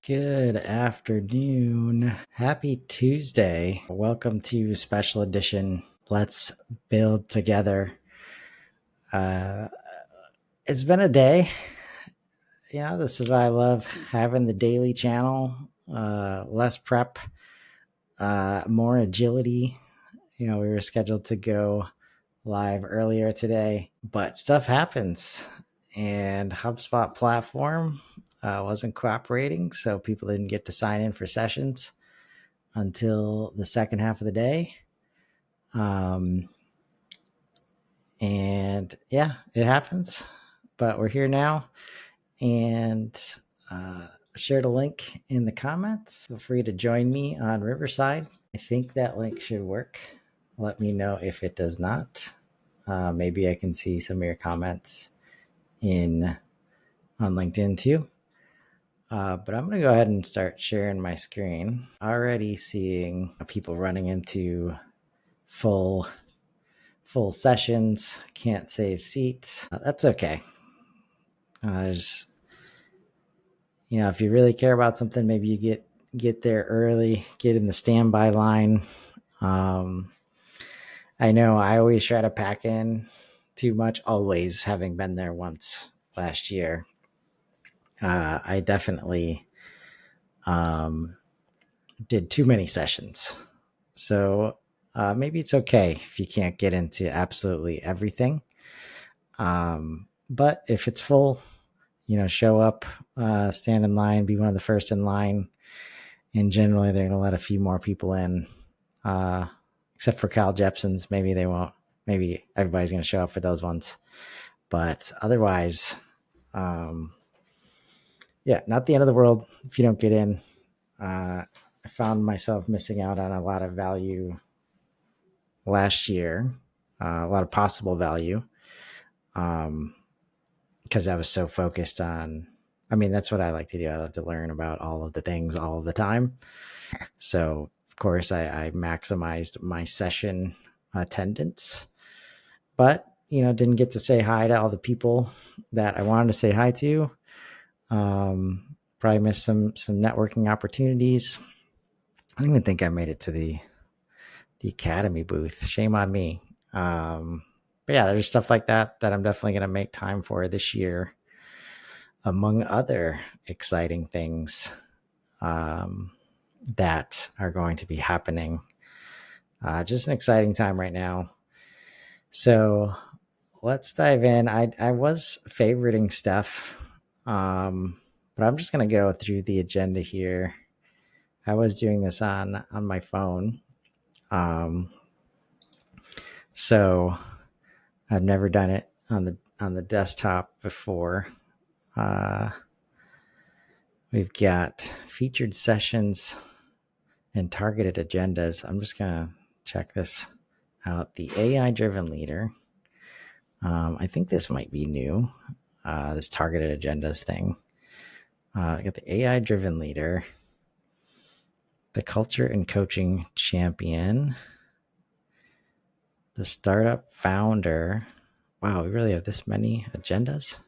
Good afternoon. Happy Tuesday. Welcome to special edition Let's Build Together. It's been a day. This is why I love having the daily channel. Less prep, more agility. We were scheduled to go live earlier today, but stuff happens. And HubSpot platform wasn't cooperating, so people didn't get to sign in for sessions until the second half of the day. And yeah, it happens, but we're here now, and shared a link in the comments. Feel free to join me on Riverside. I think that link should work. Let me know if it does not. Maybe I can see some of your comments on LinkedIn too. But I'm going to go ahead and start sharing my screen. Already seeing people running into full sessions, can't save seats. That's okay. If you really care about something, maybe you get there early, get in the standby line. I know I always try to pack in too much, always having been there once last year. I definitely did too many sessions. So maybe it's okay if you can't get into absolutely everything. But if it's full, show up, stand in line, be one of the first in line. And generally they're going to let a few more people in, except for Kyle Jepson's. Maybe they won't. Maybe everybody's going to show up for those ones. But otherwise, not the end of the world if you don't get in. I found myself missing out on a lot of value last year, a lot of possible value, because I was so focused on, that's what I like to do. I love to learn about all of the things all of the time. So, of course, I maximized my session attendance, but, didn't get to say hi to all the people that I wanted to say hi to. Probably missed some networking opportunities. I don't even think I made it to the Academy booth. Shame on me. But yeah, there's stuff like that I'm definitely going to make time for this year, among other exciting things that are going to be happening. Just an exciting time right now. So let's dive in. I was favoriting stuff, but I'm just going to go through the agenda here. I was doing this on my phone. So I've never done it on the desktop before. We've got featured sessions and targeted agendas. I'm just going to check this out. The AI driven leader. I think this might be new. This targeted agendas thing. I got the AI driven leader, the culture and coaching champion, the startup founder. Wow, we really have this many agendas.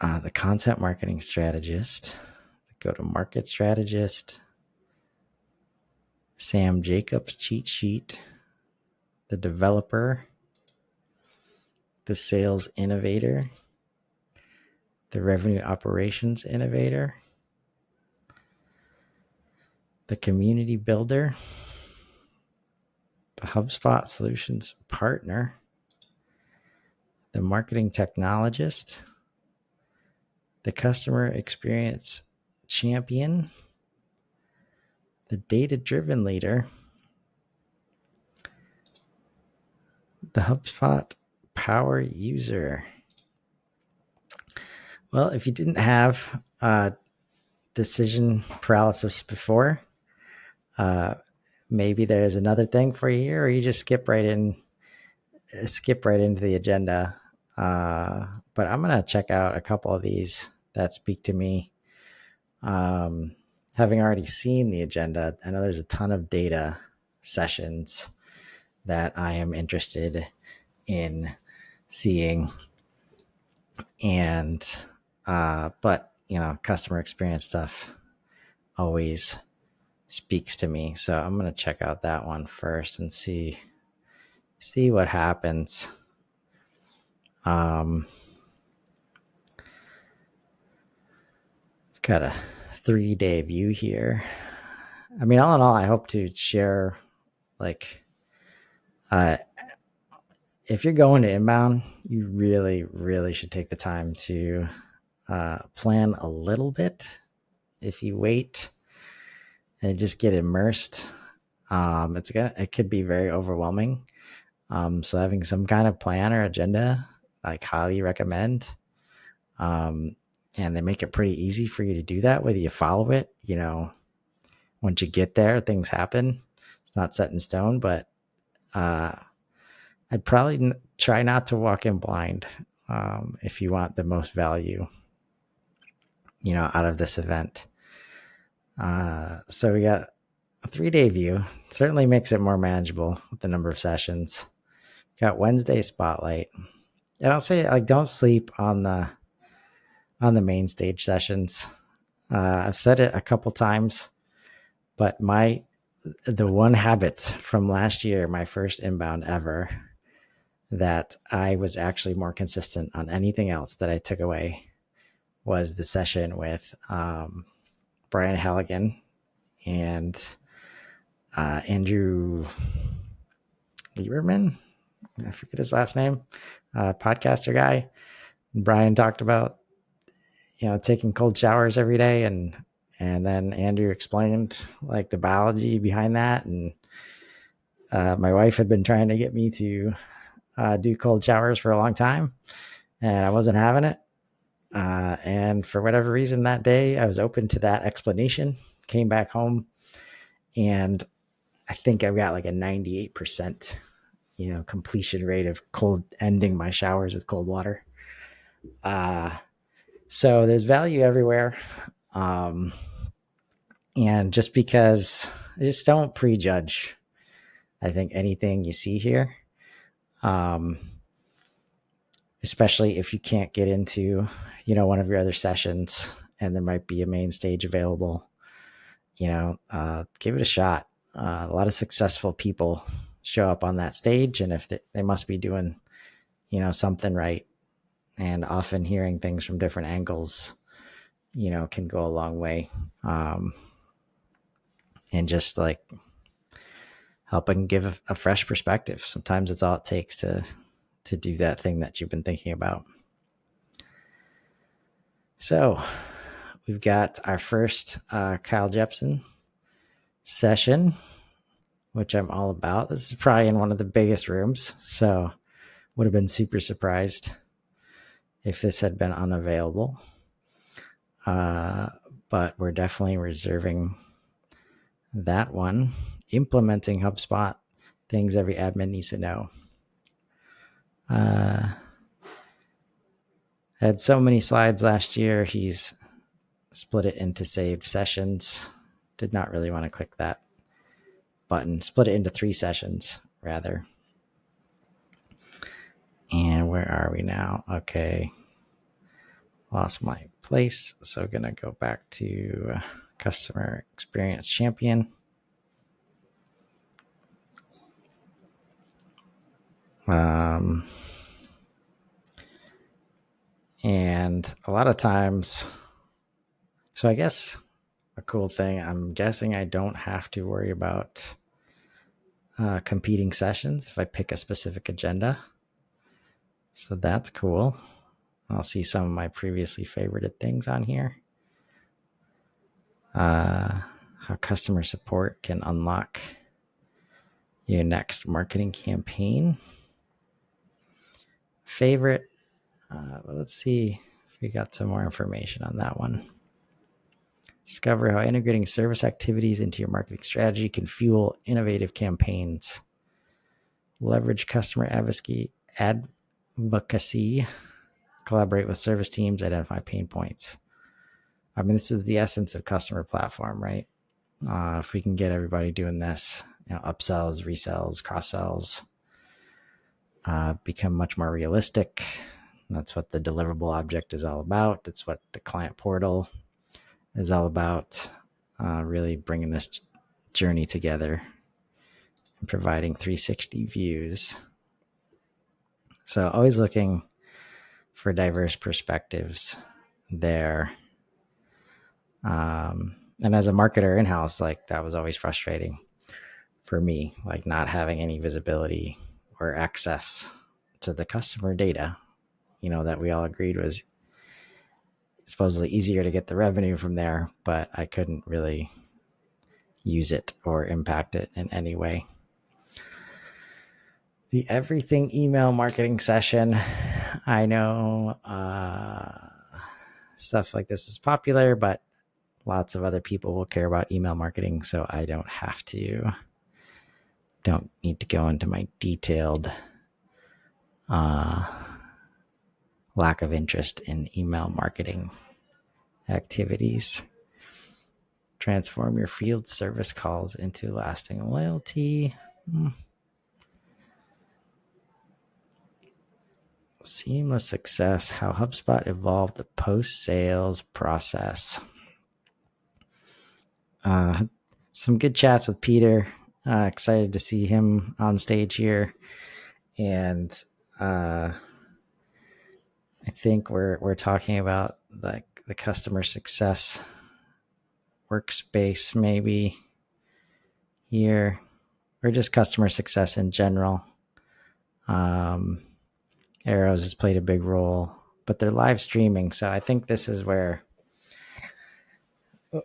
The content marketing strategist, the go-to-market strategist, Sam Jacobs cheat sheet, the developer, the sales innovator, the revenue operations innovator, the community builder, the HubSpot solutions partner, the marketing technologist, the customer experience champion, the data-driven leader, the HubSpot power user. Well, if you didn't have decision paralysis before, maybe there's another thing for you here, or you just skip right into the agenda. But I'm going to check out a couple of these that speak to me. Having already seen the agenda, I know there's a ton of data sessions that I am interested in seeing. And, but customer experience stuff always speaks to me. So I'm going to check out that one first and see what happens. Got a 3-day view here. I mean, all in all, I hope to share, like, if you're going to inbound, you really, really should take the time to plan a little bit. If you wait and just get immersed, it could be very overwhelming. So having some kind of plan or agenda, like, highly recommend. And they make it pretty easy for you to do that, whether you follow it. Once you get there, things happen. It's not set in stone, but I'd probably try not to walk in blind if you want the most value, out of this event. So we got a 3-day view. Certainly makes it more manageable with the number of sessions. Got Wednesday spotlight. And I'll say, like, don't sleep on the main stage sessions. I've said it a couple times, but the one habit from last year, my first inbound ever, that I was actually more consistent on anything else that I took away, was the session with Brian Halligan and Andrew Lieberman. I forget his last name. Podcaster guy. Brian talked about taking cold showers every day, and then Andrew explained, like, the biology behind that. And my wife had been trying to get me to do cold showers for a long time, and I wasn't having it. And for whatever reason that day, I was open to that explanation, came back home, and I think I've got like a 98%, completion rate of ending my showers with cold water. So there's value everywhere. And just don't prejudge, I think, anything you see here. Especially if you can't get into, one of your other sessions and there might be a main stage available, give it a shot. A lot of successful people show up on that stage, and if they must be doing, something right. And often hearing things from different angles, can go a long way. And just, like, helping give a fresh perspective. Sometimes it's all it takes to do that thing that you've been thinking about. So we've got our first Kyle Jepsen session, which I'm all about. This is probably in one of the biggest rooms, so would have been super surprised if this had been unavailable. But we're definitely reserving that one. Implementing HubSpot, things every admin needs to know. Had so many slides last year, he's split it into saved sessions. Did not really want to click that button. Split it into 3 sessions, rather. And where are we now? Okay. Lost my place. So going to go back to Customer Experience Champion. And a lot of times, so I guess a cool thing, I'm guessing I don't have to worry about competing sessions if I pick a specific agenda. So that's cool. I'll see some of my previously favorited things on here. How customer support can unlock your next marketing campaign. Favorite. Well, let's see if we got some more information on that one. Discover how integrating service activities into your marketing strategy can fuel innovative campaigns. Leverage customer advocacy. Collaborate with service teams, identify pain points. I mean, this is the essence of customer platform, right? If we can get everybody doing this, upsells, resells, cross sells, become much more realistic, That's what the deliverable object is all about. It's what the client portal is all about. Really bringing this journey together and providing 360 views. So always looking for diverse perspectives there. And as a marketer in-house, like that was always frustrating for me, like not having any visibility or access to the customer data, that we all agreed was supposedly easier to get the revenue from there, but I couldn't really use it or impact it in any way. The everything email marketing session. I know stuff like this is popular, but lots of other people will care about email marketing, so I don't need to go into my detailed lack of interest in email marketing activities. Transform your field service calls into lasting loyalty. Seamless success, how HubSpot evolved the post-sales process. Some good chats with Peter. Excited to see him on stage here. And I think we're talking about like the customer success workspace maybe here, or just customer success in general. Arrows has played a big role, but they're live streaming. So I think this is where,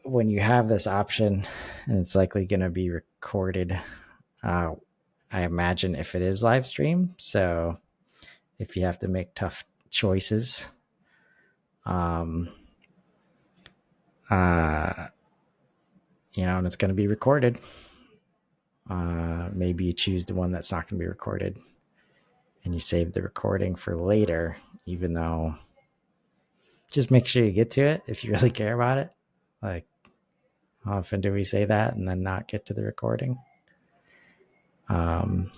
when you have this option and it's likely going to be recorded, I imagine if it is live stream. So if you have to make tough choices, and it's going to be recorded. Maybe you choose the one that's not going to be recorded and you save the recording for later, even though just make sure you get to it if you really care about it. Like, how often do we say that and then not get to the recording? And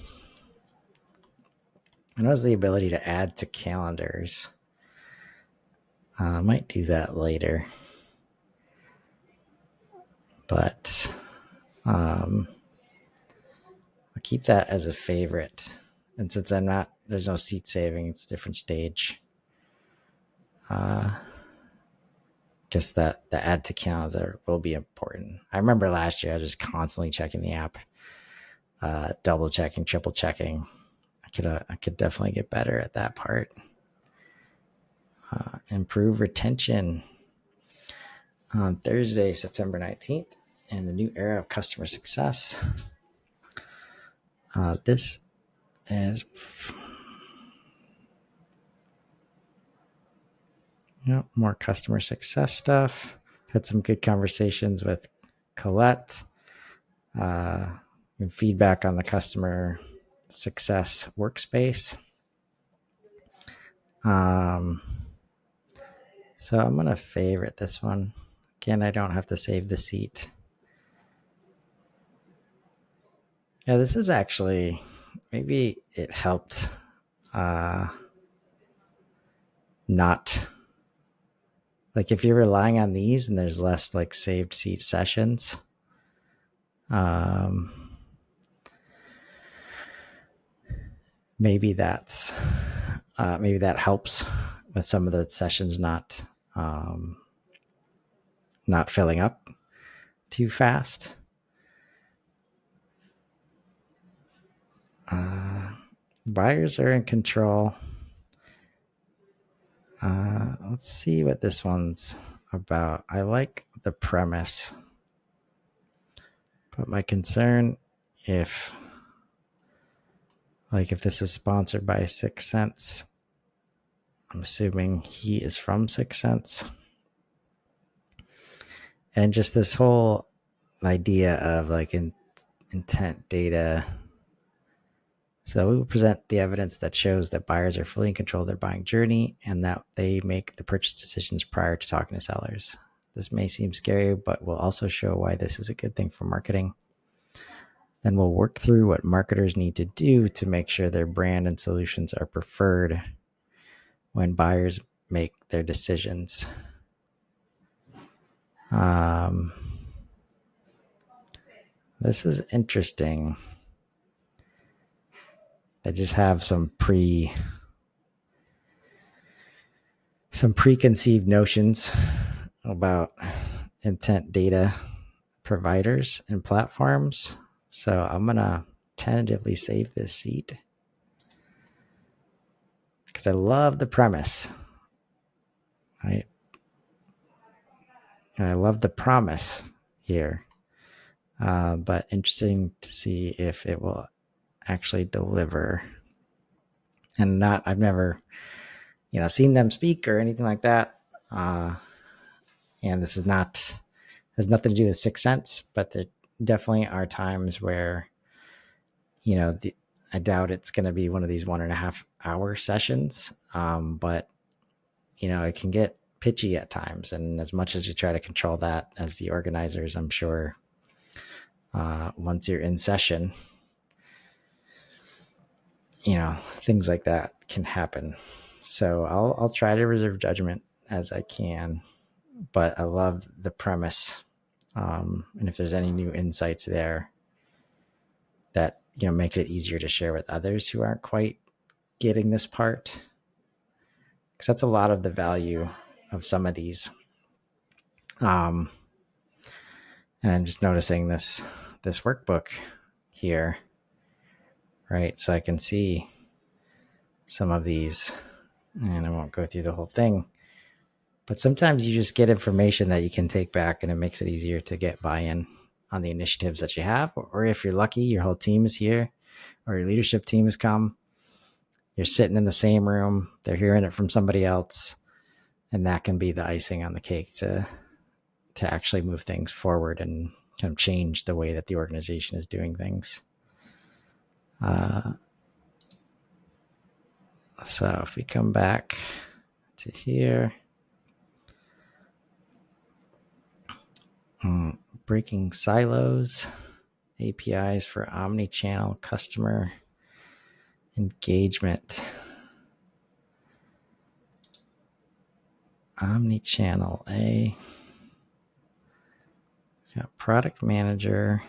was the ability to add to calendars. I might do that later. But I'll keep that as a favorite. And since there's no seat saving, it's a different stage. Guess that the add to calendar will be important. I remember last year I was just constantly checking the app, double checking, triple checking. I could definitely get better at that part. Improve retention on Thursday, September 19th, and the new era of customer success. This is more customer success stuff. Had some good conversations with Colette. And feedback on the customer success workspace. So I'm going to favorite this one. Again, I don't have to save the seat. Yeah, this is actually, maybe it helped not, like if you're relying on these and there's less like saved seat sessions, maybe that helps with some of the sessions not filling up too fast. Buyers are in control. Let's see what this one's about. I like the premise, but my concern if this is sponsored by 6 Cents, I'm assuming he is from 6 Cents. And just this whole idea of like intent data. So we will present the evidence that shows that buyers are fully in control of their buying journey and that they make the purchase decisions prior to talking to sellers. This may seem scary, but we'll also show why this is a good thing for marketing. Then we'll work through what marketers need to do to make sure their brand and solutions are preferred when buyers make their decisions. This is interesting. I just have some preconceived notions about intent data providers and platforms. So I'm going to tentatively save this seat because I love the premise. Right? And I love the promise here. But interesting to see if it will actually deliver. And I've never, seen them speak or anything like that. And this has nothing to do with Sixth Sense, but there definitely are times where, I doubt it's going to be one of these 1.5 hour sessions. But, it can get pitchy at times. And as much as you try to control that as the organizers, I'm sure once you're in session, things like that can happen. So I'll try to reserve judgment as I can, but I love the premise. And if there's any new insights there that, makes it easier to share with others who aren't quite getting this part, because that's a lot of the value of some of these. And I'm just noticing this workbook here, right? So I can see some of these, and I won't go through the whole thing, but sometimes you just get information that you can take back, and it makes it easier to get buy-in on the initiatives that you have. Or if you're lucky, your whole team is here, or your leadership team has come. You're sitting in the same room. They're hearing it from somebody else, and that can be the icing on the cake to actually move things forward and kind of change the way that the organization is doing things. So if we come back to here, breaking silos, APIs for omni-channel customer engagement. Omni-channel, got product manager.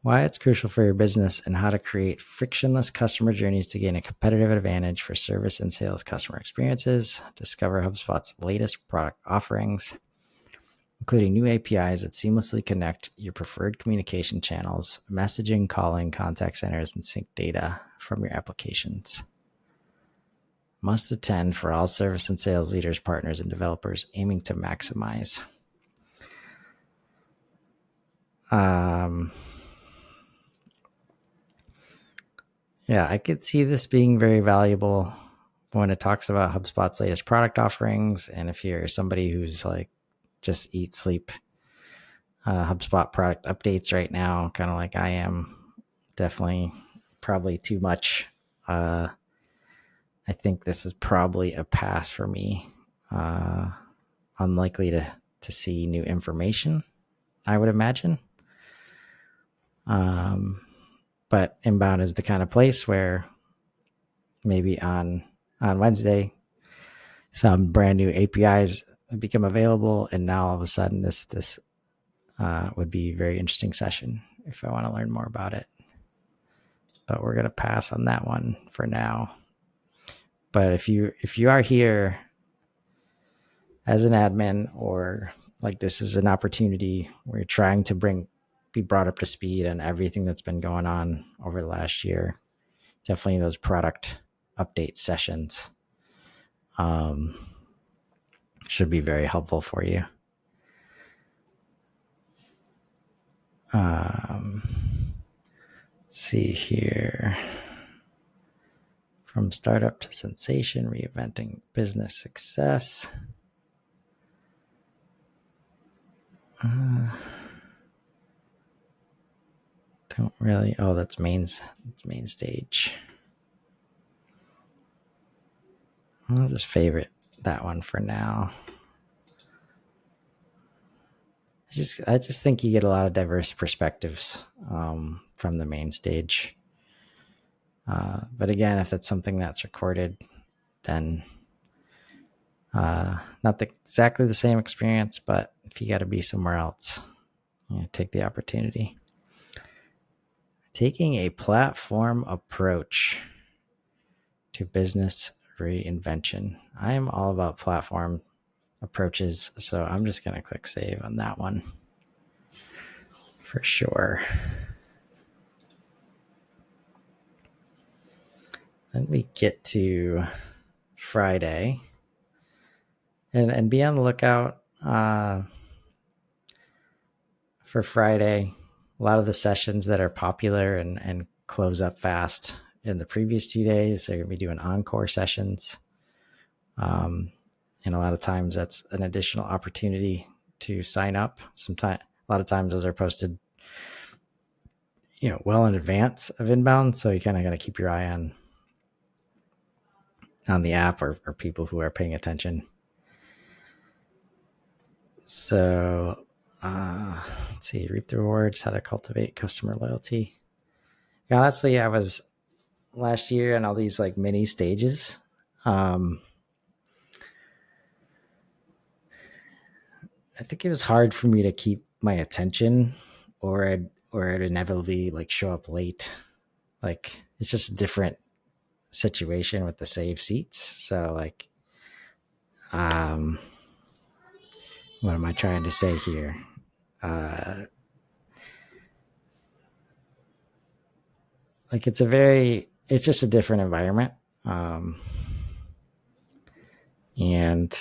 Why it's crucial for your business and how to create frictionless customer journeys to gain a competitive advantage for service and sales customer experiences. Discover HubSpot's latest product offerings, including new APIs that seamlessly connect your preferred communication channels, messaging, calling, contact centers, and sync data from your applications. Must attend for all service and sales leaders, partners, and developers aiming to maximize. Yeah, I could see this being very valuable when it talks about HubSpot's latest product offerings. And if you're somebody who's like just eat, sleep, HubSpot product updates right now, kind of like I am, definitely probably too much. I think this is probably a pass for me. Unlikely to see new information, I would imagine. But Inbound is the kind of place where maybe on Wednesday, some brand new APIs become available, and now all of a sudden this would be a very interesting session if I want to learn more about it. But we're gonna pass on that one for now. But if you are here as an admin, or like this is an opportunity where you're trying to be brought up to speed on everything that's been going on over the last year, definitely those product update sessions should be very helpful for you. Let's see here. From startup to sensation, reinventing business success. Don't really. Oh, that's main stage. I'll just favorite that one for now. I just think you get a lot of diverse perspectives from the main stage. But again, if it's something that's recorded, then not exactly the same experience, but if you got to be somewhere else, take the opportunity. Taking a platform approach to business reinvention. I am all about platform approaches, so I'm just going to click save on that one for sure. Then we get to Friday, and be on the lookout for Friday. A lot of the sessions that are popular and close up fast in the previous 2 days, they're going to be doing encore sessions. And a lot of times that's an additional opportunity to sign up. A lot of times those are posted, well in advance of inbound. So you kind of got to keep your eye on the app or people who are paying attention. So let's see, reap the rewards, how to cultivate customer loyalty. Honestly, I was last year in all these like mini stages. I think it was hard for me to keep my attention, or I'd inevitably like show up late. Like it's just a different situation with the save seats. So like, what am I trying to say here? Like it's just a different environment. And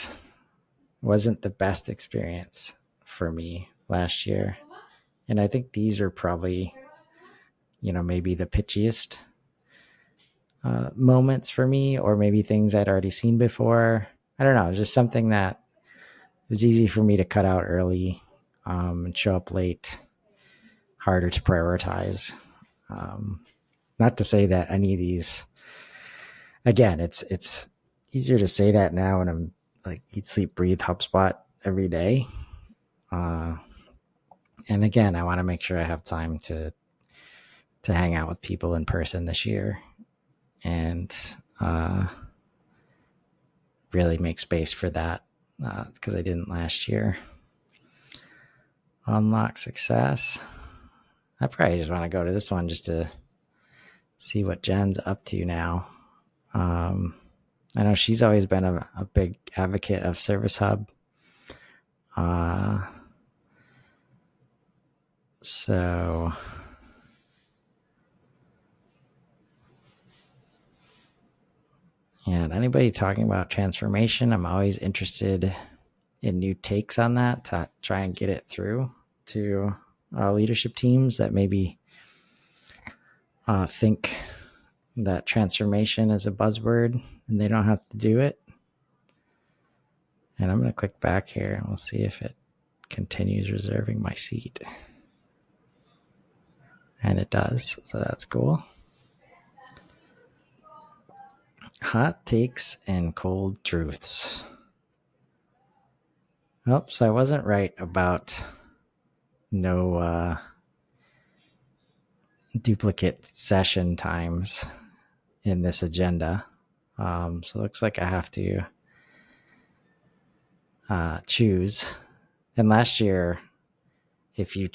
wasn't the best experience for me last year. And I think these are probably, maybe the pitchiest moments for me, or maybe things I'd already seen before. I don't know. It's just something that it was easy for me to cut out early and show up late, harder to prioritize. Not to say that any of these, again, it's easier to say that now when I'm like eat, sleep, breathe HubSpot every day. And again, I want to make sure I have time to hang out with people in person this year and really make space for that because I didn't last year. Unlock success. I probably just want to go to this one just to see what Jen's up to now. I know she's always been a big advocate of Service Hub. So and anybody talking about transformation, I'm always interested in new takes on that to try and get it through to leadership teams that maybe think that transformation is a buzzword and they don't have to do it. And I'm going to click back here and we'll see if it continues reserving my seat. And it does, so that's cool. Hot takes and cold truths. Oops, I wasn't right about no duplicate session times in this agenda. So it looks like I have to choose. And last year, if you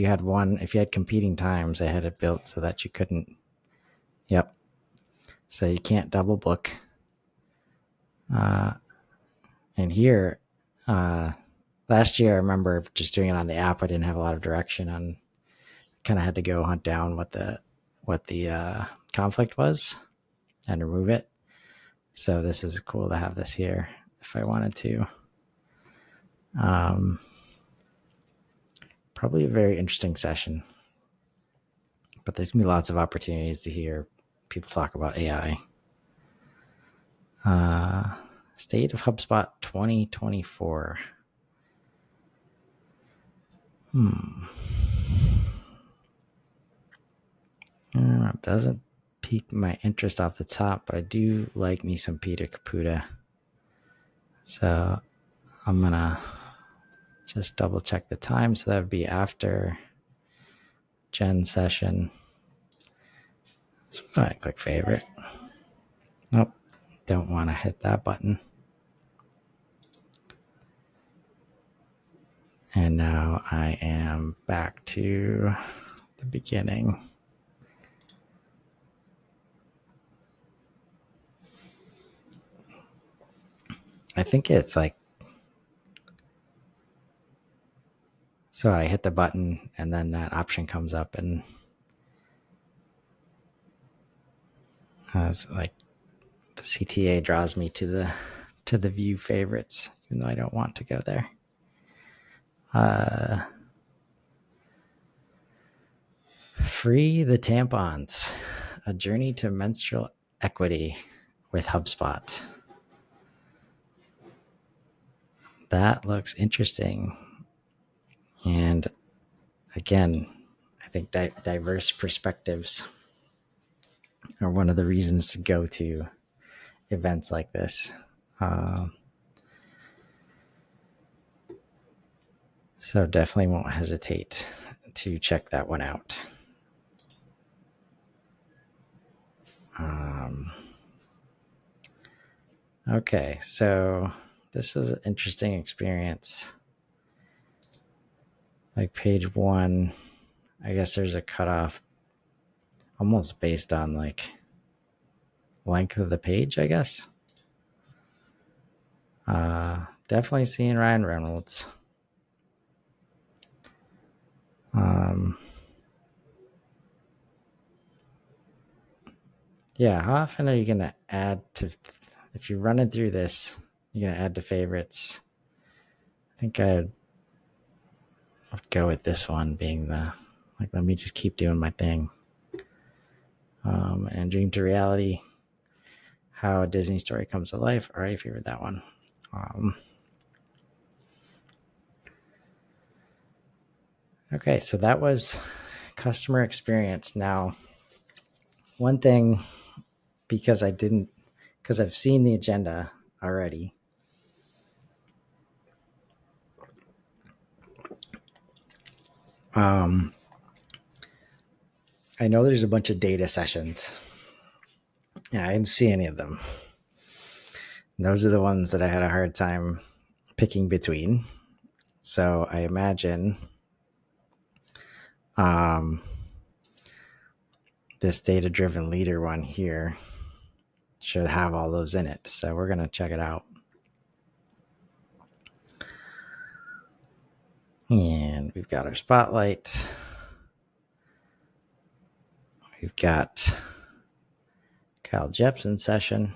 had competing times, I had it built so that you couldn't. Yep. So you can't double book. And here, last year, I remember just doing it on the app. I didn't have a lot of direction on. Kind of had to go hunt down what the conflict was and remove it. So this is cool to have this here if I wanted to. Probably a very interesting session, but there's gonna be lots of opportunities to hear people talk about AI. State of HubSpot 2024. It doesn't pique my interest off the top, but I do like me some Peter Caputa. So I'm going to just double check the time. So that would be after Jen's session. So I click favorite. Nope, don't want to hit that button. And now I am back to the beginning. I think it's like, so I hit the button and then that option comes up and it's like the CTA draws me to the view favorites, even though I don't want to go there. Free the tampons, a journey to menstrual equity with HubSpot. That looks interesting. And again, I think diverse perspectives are one of the reasons to go to events like this. So definitely won't hesitate to check that one out. Okay, so this is an interesting experience. Like page 1, I guess there's a cutoff almost based on like length of the page, I guess. Definitely seeing Ryan Reynolds. Yeah, how often are you going to add to, if you're running through this, you're going to add to favorites? I think I'd go with this one being the, like, let me just keep doing my thing. And Dream to Reality, How a Disney Story Comes to Life. I already favored that one. Okay, so that was customer experience. Now, one thing, because I've seen the agenda already. I know there's a bunch of data sessions. Yeah, I didn't see any of them. And those are the ones that I had a hard time picking between. So I imagine this data-driven leader one here should have all those in it. So we're going to check it out. And we've got our spotlight. We've got Kyle Jepsen session.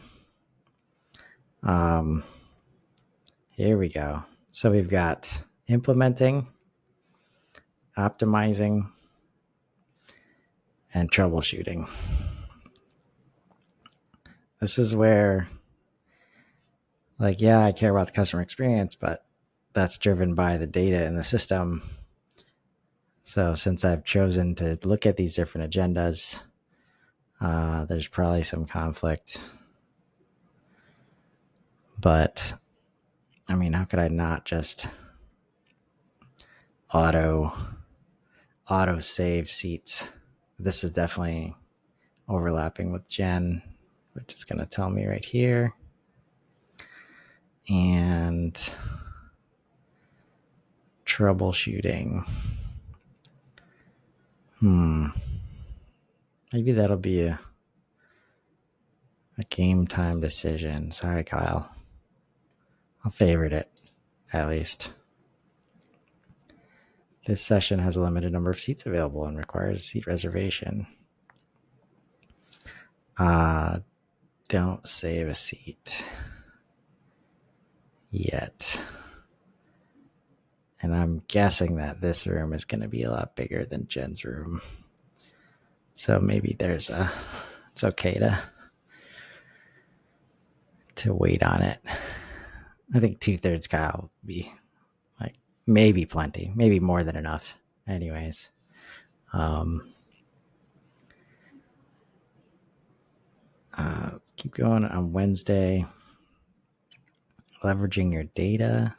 Here we go. So we've got implementing, optimizing, and troubleshooting. This is where, like, yeah, I care about the customer experience, but that's driven by the data in the system. So since I've chosen to look at these different agendas, there's probably some conflict. But I mean, how could I not just auto save seats? This is definitely overlapping with Jen, which is going to tell me right here. And troubleshooting. Maybe that'll be a game time decision. Sorry, Kyle. I'll favorite it, at least. This session has a limited number of seats available and requires a seat reservation. Don't save a seat yet. And I'm guessing that this room is going to be a lot bigger than Jen's room. So maybe it's okay to wait on it. I think 2/3 Kyle would be like maybe plenty, maybe more than enough. Anyways, let's keep going on Wednesday. Leveraging your data.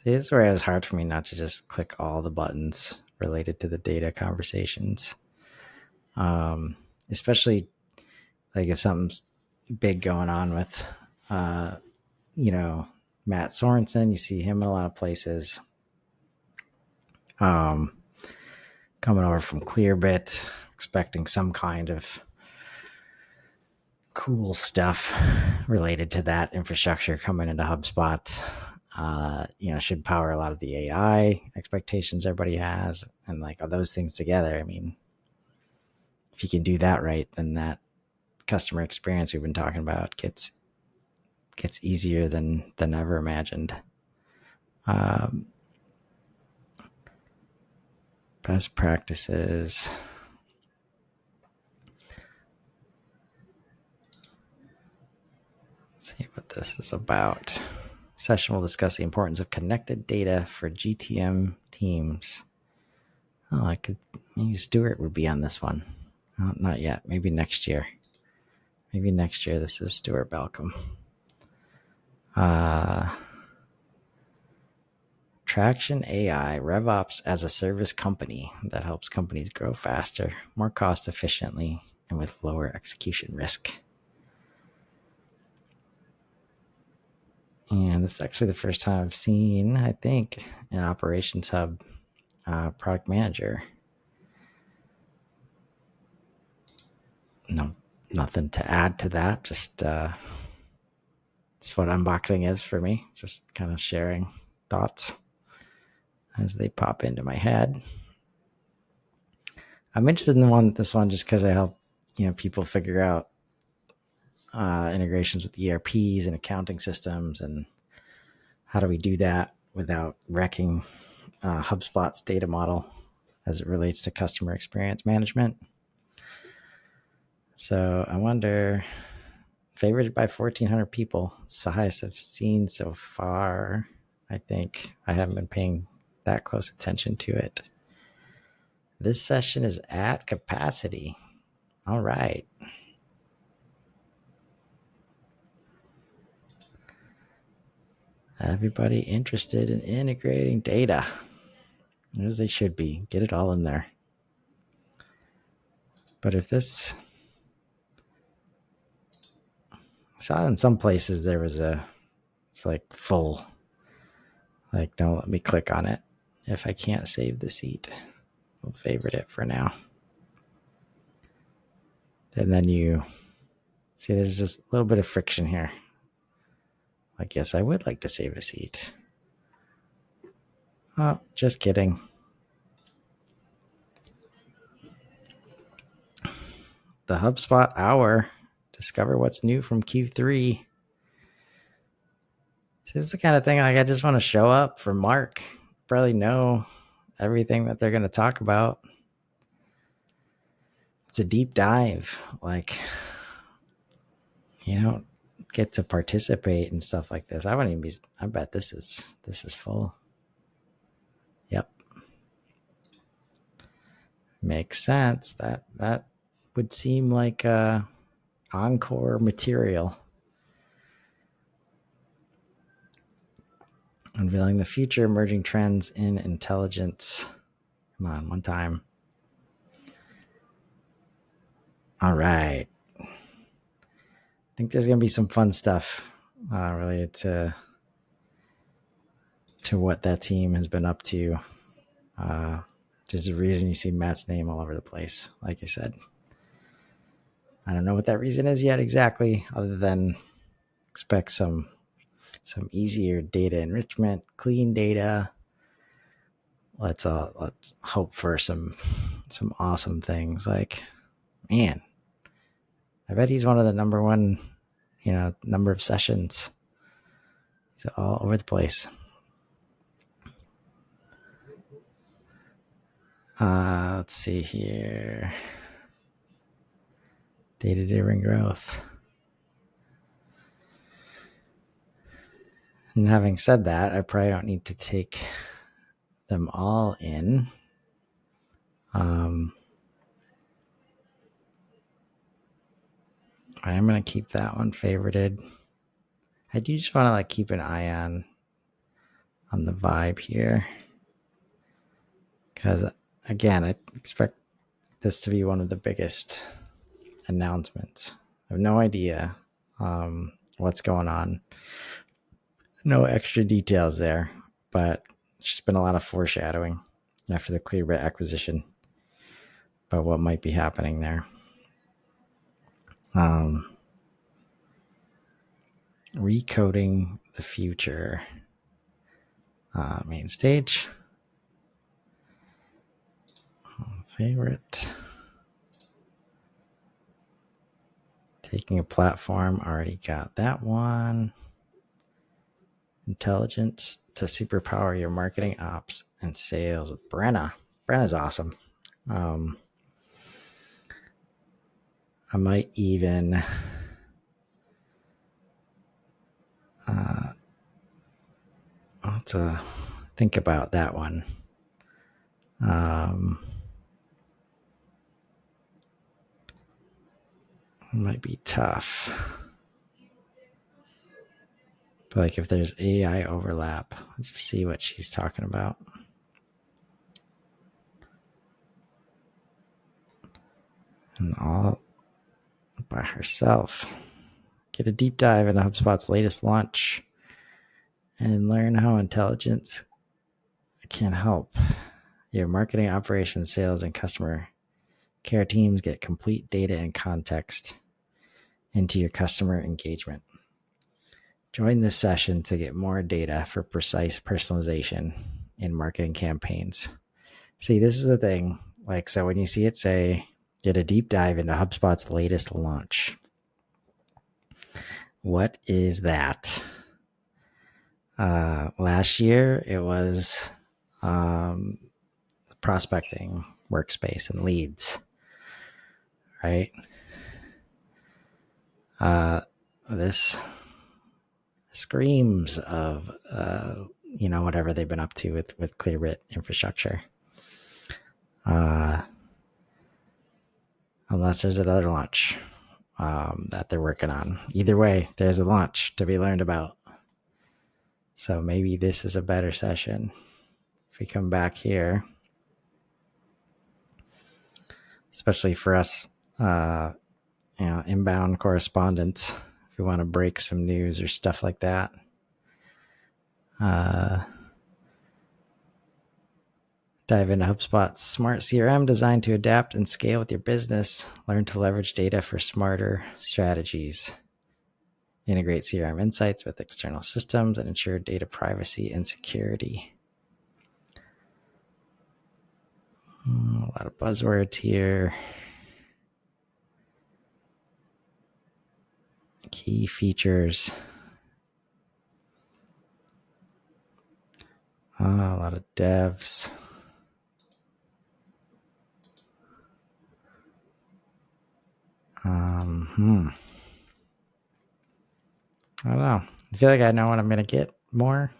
See, this is where it was hard for me not to just click all the buttons related to the data conversations. especially like if something's big going on with, you know, Matt Sorensen. You see him in a lot of places. Coming over from Clearbit, expecting some kind of cool stuff related to that infrastructure coming into HubSpot. Should power a lot of the AI expectations everybody has, and like all those things together. I mean, if you can do that right, then that customer experience we've been talking about gets easier than ever imagined. Best practices. Let's see what this is about. Session will discuss the importance of connected data for GTM teams. Oh, maybe Stuart would be on this one. Oh, not yet. Maybe next year. This is Stuart Balcom. Traction AI, RevOps as a service company that helps companies grow faster, more cost efficiently, and with lower execution risk. And this is actually the first time I've seen, I think, an Operations Hub product manager. No, nothing to add to that. Just it's what unboxing is for me. Just kind of sharing thoughts as they pop into my head. I'm interested in this one just because I help people figure out integrations with ERPs and accounting systems, and how do we do that without wrecking HubSpot's data model as it relates to customer experience management. So I wonder, favorited by 1,400 people. It's the highest I've seen so far. I think I haven't been paying that close attention to it. This session is at capacity. All right. Everybody interested in integrating data, as they should be. Get it all in there. But if this, I saw in some places there was it's like full, like don't let me click on it if I can't save the seat. We'll favorite it for now. And then you see there's just a little bit of friction here. Like, yes, I would like to save a seat. Oh, just kidding. The HubSpot Hour. Discover what's new from Q3. This is the kind of thing like I just want to show up for Mark. Probably know everything that they're going to talk about. It's a deep dive. Like, you don't get to participate and stuff like this. I wouldn't even be. I bet this is full. Yep, makes sense. That would seem like encore material. Unveiling the future, emerging trends in intelligence. Come on, one time. All right. I think there's going to be some fun stuff related to what that team has been up to. Just the reason you see Matt's name all over the place, like I said. I don't know what that reason is yet exactly, other than expect some easier data enrichment, clean data. Let's hope for some awesome things. Like, man, I bet he's one of the number one, number of sessions. He's all over the place. Let's see here. Data-driven growth. And having said that, I probably don't need to take them all in. I am going to keep that one favorited. I do just want to keep an eye on the vibe here. Because, again, I expect this to be one of the biggest announcements. I have no idea what's going on. No extra details there, but it's just been a lot of foreshadowing after the Clearbit acquisition about what might be happening there. Recoding the future. Main stage. Favorite. Taking a platform. Already got that one. Intelligence to superpower your marketing ops and sales with Brenna. Brenna's awesome. I might even I'll have to think about that one. It might be tough. But like if there's AI overlap, let's just see what she's talking about. And all by herself. Get a deep dive into HubSpot's latest launch and learn how intelligence can help your marketing, operations, sales, and customer care teams get complete data and context into your customer engagement. Join this session to get more data for precise personalization in marketing campaigns. See, this is the thing. Like, so when you see it say, get a deep dive into HubSpot's latest launch. What is that? Last year, it was prospecting workspace and leads, right? This screams of, whatever they've been up to with Clearbit infrastructure. Unless there's another launch that they're working on. Either way, there's a launch to be learned about. So maybe this is a better session. If we come back here, especially for us, inbound correspondents, if we want to break some news or stuff like that. Dive into HubSpot's smart CRM designed to adapt and scale with your business. Learn to leverage data for smarter strategies. Integrate CRM insights with external systems and ensure data privacy and security. A lot of buzzwords here. Key features. A lot of devs. I don't know. I feel like I know what I'm going to get more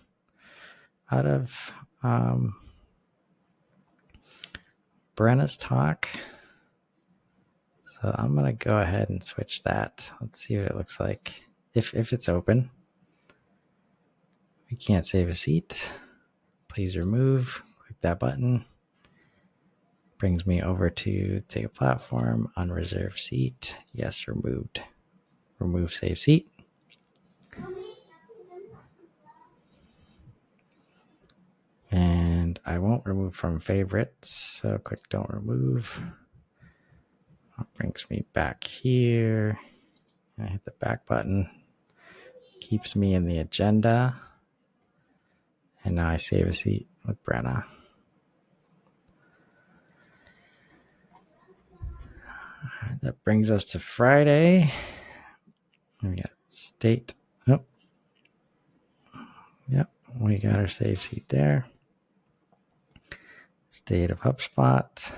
out of Brenna's talk. So I'm going to go ahead and switch that. Let's see what it looks like. If it's open. We can't save a seat. Please remove. Click that button. Brings me over to take a platform, unreserved seat. Yes, removed. Remove save seat. And I won't remove from favorites. So click don't remove. That brings me back here. I hit the back button. Keeps me in the agenda. And now I save a seat with Brenna. That brings us to Friday. We got state. Oh. Yep. We got our save seat there. State of HubSpot.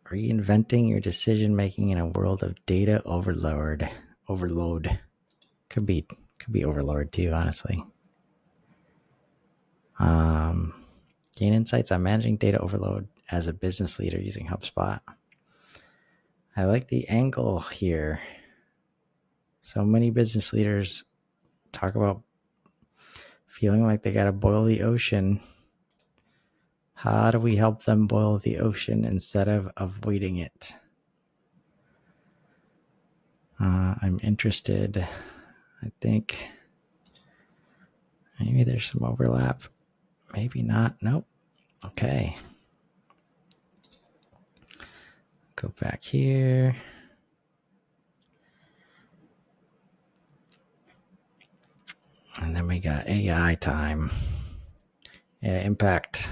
Reinventing your decision making in a world of data overload. Could be overload too, honestly. Gain insights on managing data overload as a business leader using HubSpot. I like the angle here. So many business leaders talk about feeling like they got to boil the ocean. How do we help them boil the ocean instead of avoiding it? I'm interested. I think maybe there's some overlap. Maybe not. Nope. Okay. Go back here. And then we got AI time. Yeah, impact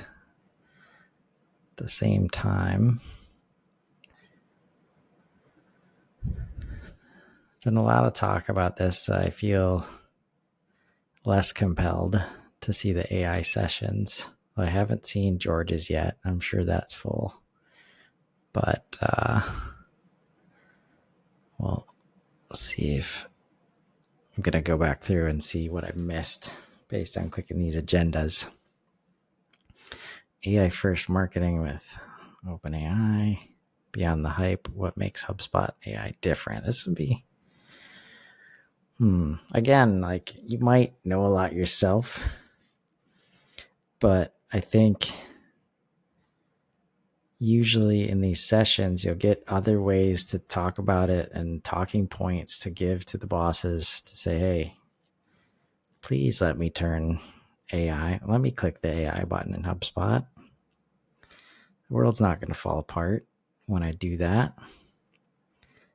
at the same time. Been a lot of talk about this. I feel less compelled to see the AI sessions. I haven't seen George's yet. I'm sure that's full. But we'll see if I'm going to go back through and see what I missed based on clicking these agendas. AI first marketing with OpenAI. Beyond the hype, what makes HubSpot AI different? This would be again, like, you might know a lot yourself, but I think usually in these sessions, you'll get other ways to talk about it and talking points to give to the bosses to say, hey, please let me turn AI. Let me click the AI button in HubSpot. The world's not going to fall apart when I do that.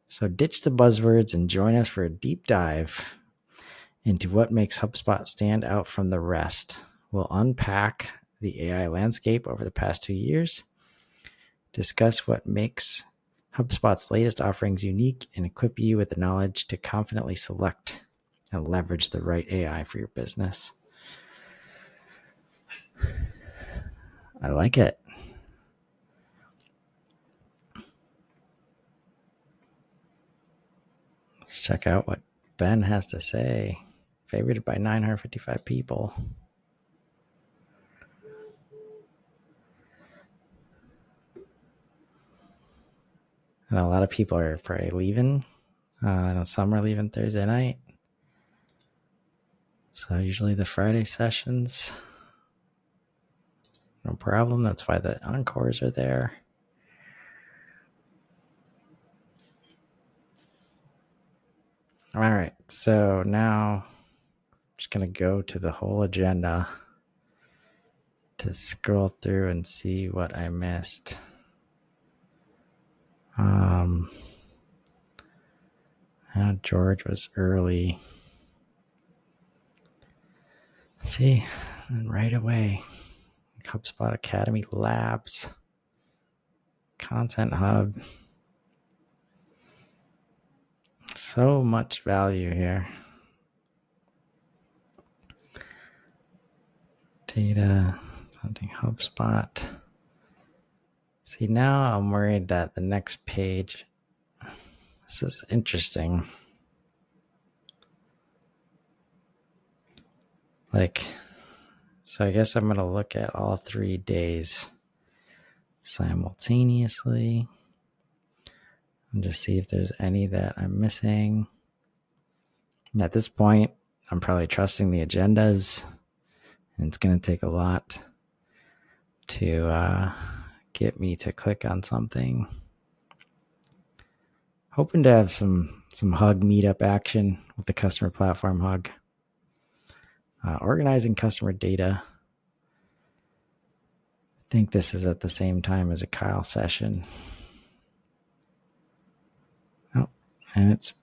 So ditch the buzzwords and join us for a deep dive into what makes HubSpot stand out from the rest. We'll unpack the AI landscape over the past 2 years, discuss what makes HubSpot's latest offerings unique, and equip you with the knowledge to confidently select and leverage the right AI for your business. I like it. Let's check out what Ben has to say. Favorited by 955 people. And a lot of people are probably leaving. I know some are leaving Thursday night. So usually the Friday sessions, no problem. That's why the encores are there. All right. So now I'm just going to go to the whole agenda to scroll through and see what I missed. George was early. See, and right away, HubSpot Academy Labs, Content Hub. So much value here. Data, funding HubSpot. See, now I'm worried that the next page, this is interesting. Like, so I guess I'm going to look at all 3 days simultaneously and just see if there's any that I'm missing. And at this point, I'm probably trusting the agendas, and it's going to take a lot to get me to click on something. Hoping to have some Hug meetup action with the customer platform Hug. Organizing customer data. I think this is at the same time as a Kyle session. Oh, and it's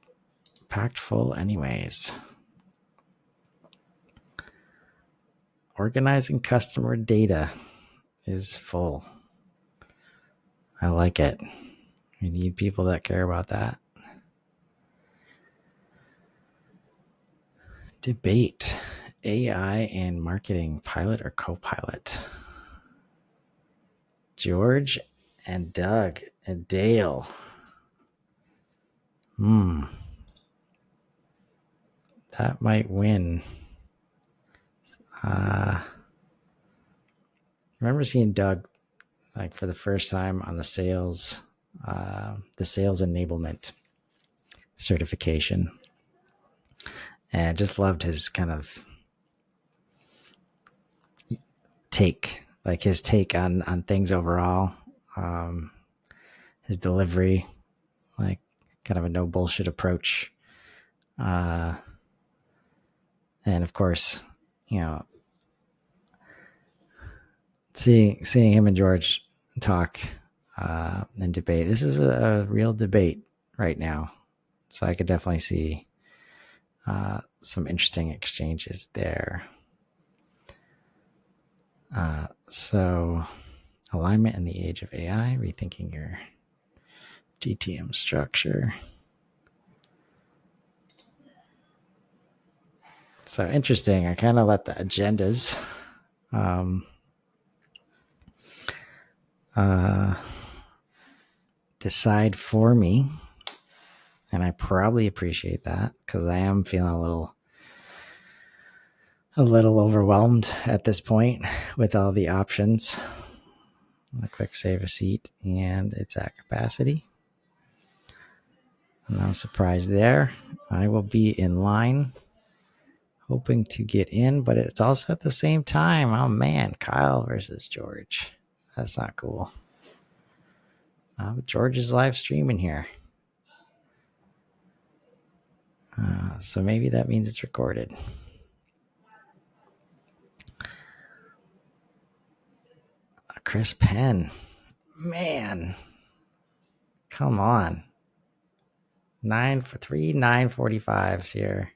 packed full anyways. Organizing customer data is full. I like it. We need people that care about that. Debate. AI and marketing, pilot or co-pilot? George and Doug and Dale. That might win. Remember seeing Doug like for the first time on the sales enablement certification, and just loved his kind of take. like his take on things overall, his delivery, like kind of a no bullshit approach. And of course, you know, seeing him and George talk and debate. This is a real debate right now, so I could definitely see some interesting exchanges there. So, alignment in the age of AI, rethinking your GTM structure. So interesting. I kind of let the agendas decide for me, and I probably appreciate that because I am feeling a little overwhelmed at this point with all the options. I'm gonna click save a seat, and it's at capacity. No surprise there. I will be in line, hoping to get in, but it's also at the same time. Oh man, Kyle versus George. That's not cool. George is live streaming here. So maybe that means it's recorded. Chris Penn. Man. Come on. 945s here.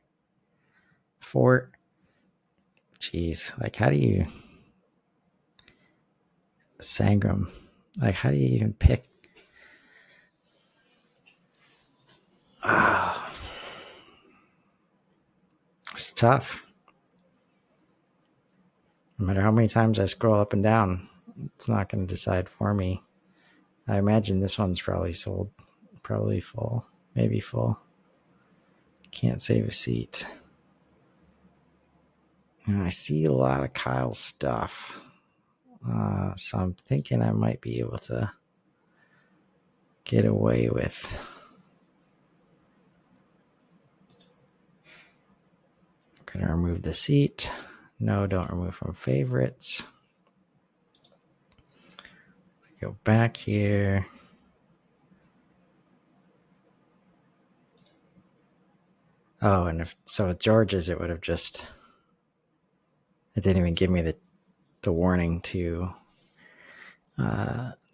4. Jeez. Like, how do you. Sangram. Like, how do you even pick? Oh, it's tough. No matter how many times I scroll up and down, it's not going to decide for me. I imagine this one's probably sold. Probably full. Maybe full. Can't save a seat. And I see a lot of Kyle's stuff. So I'm thinking I might be able to get away with. I'm going to remove the seat. No, don't remove from favorites. Go back here. Oh, and if so with George's, it would have just. It didn't even give me the warning to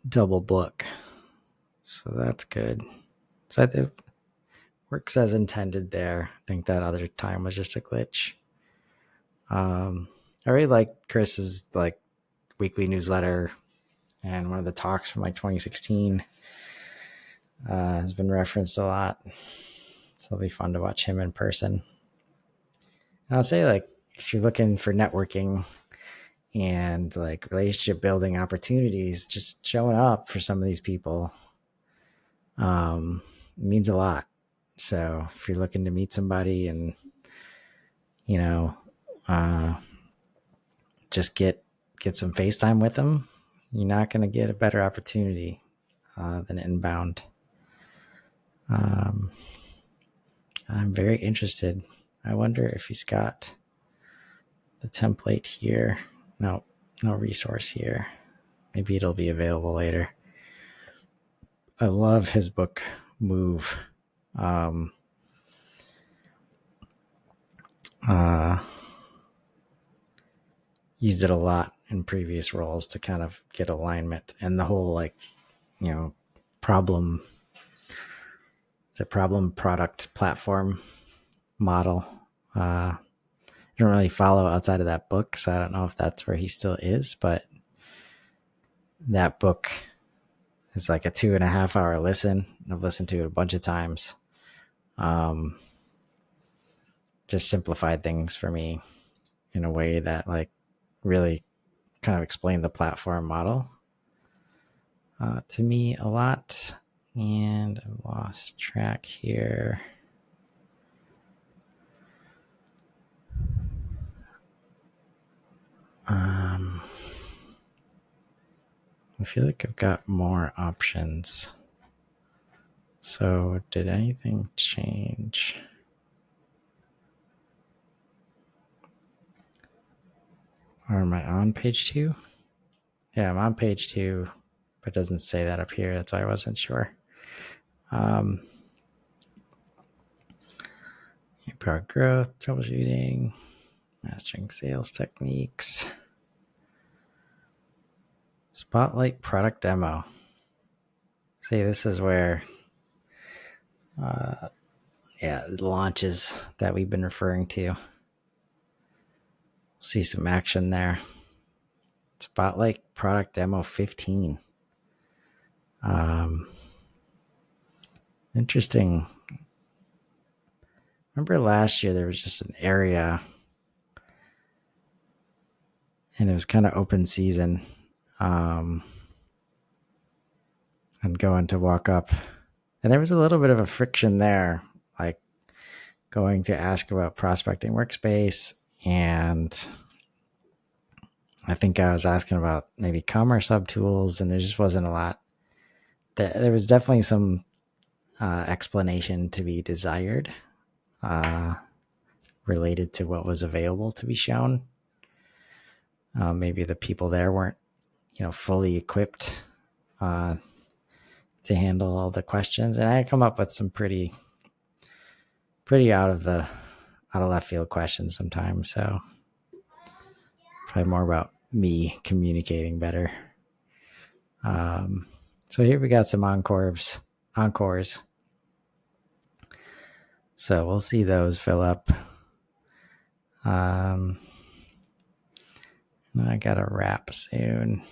double book. So that's good. So it works as intended there. I think that other time was just a glitch. I really like Chris's like weekly newsletter, and one of the talks from like 2016 has been referenced a lot. So it'll be fun to watch him in person. And I'll say, like, if you're looking for networking and like relationship building opportunities, just showing up for some of these people means a lot. So if you're looking to meet somebody and, you know, just get some FaceTime with them, you're not going to get a better opportunity than inbound. I'm very interested. I wonder if he's got the template here. No resource here. Maybe it'll be available later. I love his book, Move. Used it a lot in previous roles to kind of get alignment, and the whole, like, you know, problem product platform model. I don't really follow outside of that book, so I don't know if that's where he still is, but that book is like a 2.5 hour listen. I've listened to it a bunch of times. Just simplified things for me in a way that like really kind of explained the platform model to me a lot. And I've lost track here. I feel like I've got more options. So did anything change? Or am I on page 2? Yeah, I'm on page 2, but it doesn't say that up here. That's why I wasn't sure. Product growth, troubleshooting, mastering sales techniques. Spotlight product demo. See, this is where, the launches that we've been referring to. See some action there. Spotlight product demo 15. Interesting. Remember last year there was just an area and it was kind of open season. I'd go in to walk up and there was a little bit of a friction there, like going to ask about prospecting workspace. And I think I was asking about maybe commerce hub tools and there just wasn't a lot. There was definitely some explanation to be desired related to what was available to be shown. Maybe the people there weren't, fully equipped to handle all the questions, and I come up with some pretty out of left field questions sometimes. So probably more about me communicating better. So here we got some encores. So we'll see those fill up. I got a wrap soon.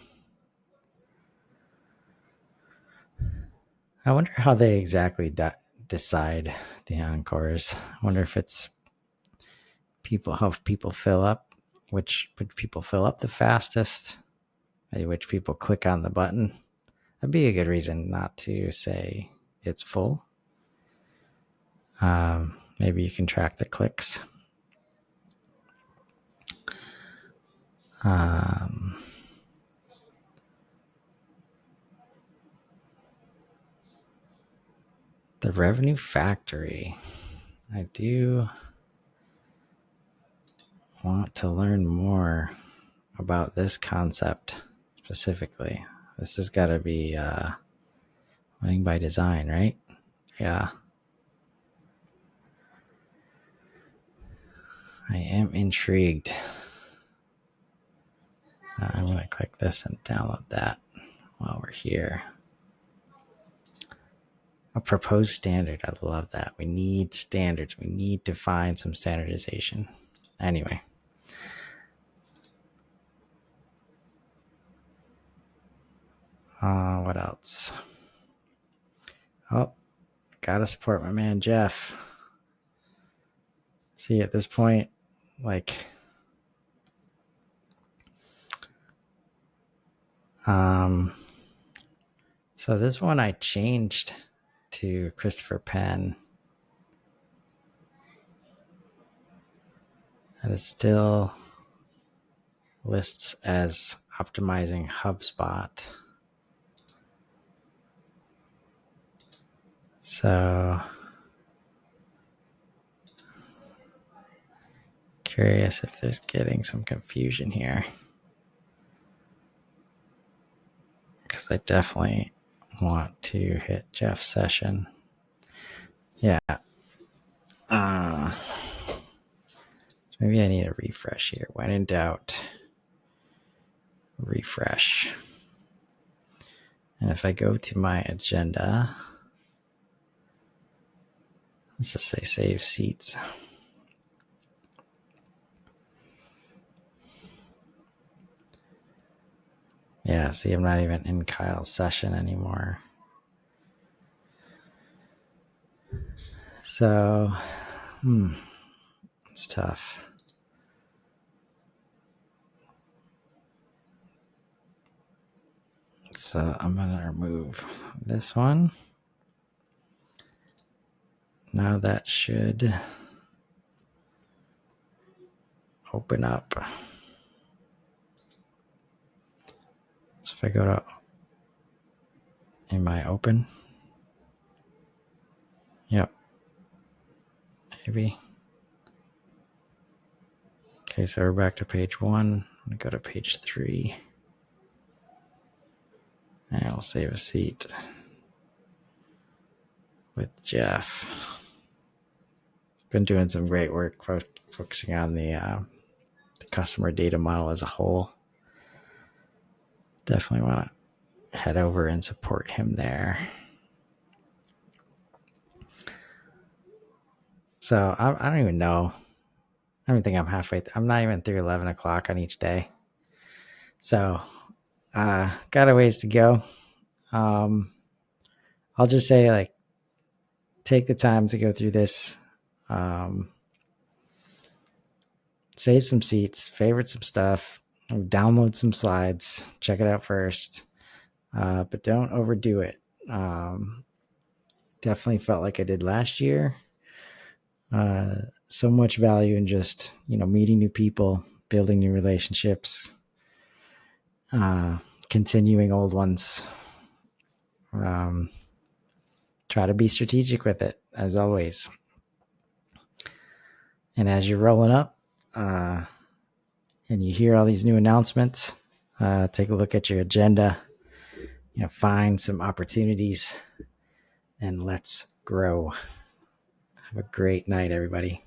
I wonder how they exactly decide the encores. I wonder if it's how people fill up, which people fill up the fastest, maybe which people click on the button. That'd be a good reason not to say it's full. Maybe you can track the clicks. The revenue factory. I do want to learn more about this concept specifically. This has got to be winning by design, right? Yeah. I am intrigued. I'm going to click this and download that while we're here. A proposed standard. I love that. We need standards. We need to find some standardization. Anyway. What else? Oh, gotta support my man Jeff. See, at this point, so this one I changed to Christopher Penn. And it still lists as optimizing HubSpot. So curious if there's getting some confusion here. Because I definitely want to hit Jeff's session. Yeah. Maybe I need a refresh here. When in doubt, refresh. And if I go to my agenda, let's just say save seats. Yeah, see, I'm not even in Kyle's session anymore. So, it's tough. So I'm going to remove this one. Now that should open up. So if I go to, am I open? Yep. Maybe. Okay, so we're back to page 1. I'm going to go to page 3. I'll save a seat with Jeff. Been doing some great work focusing on the customer data model as a whole. Definitely want to head over and support him there. So I don't even know. I don't think I'm halfway. I'm not even through 11 o'clock on each day. So got a ways to go. I'll just say, like, take the time to go through this. Save some seats, favorite some stuff, download some slides, check it out first. But don't overdo it. Definitely felt like I did last year. So much value in just, meeting new people, building new relationships, continuing old ones. Try to be strategic with it, as always. And as you're rolling up and you hear all these new announcements, take a look at your agenda, find some opportunities, and let's grow. Have a great night, everybody.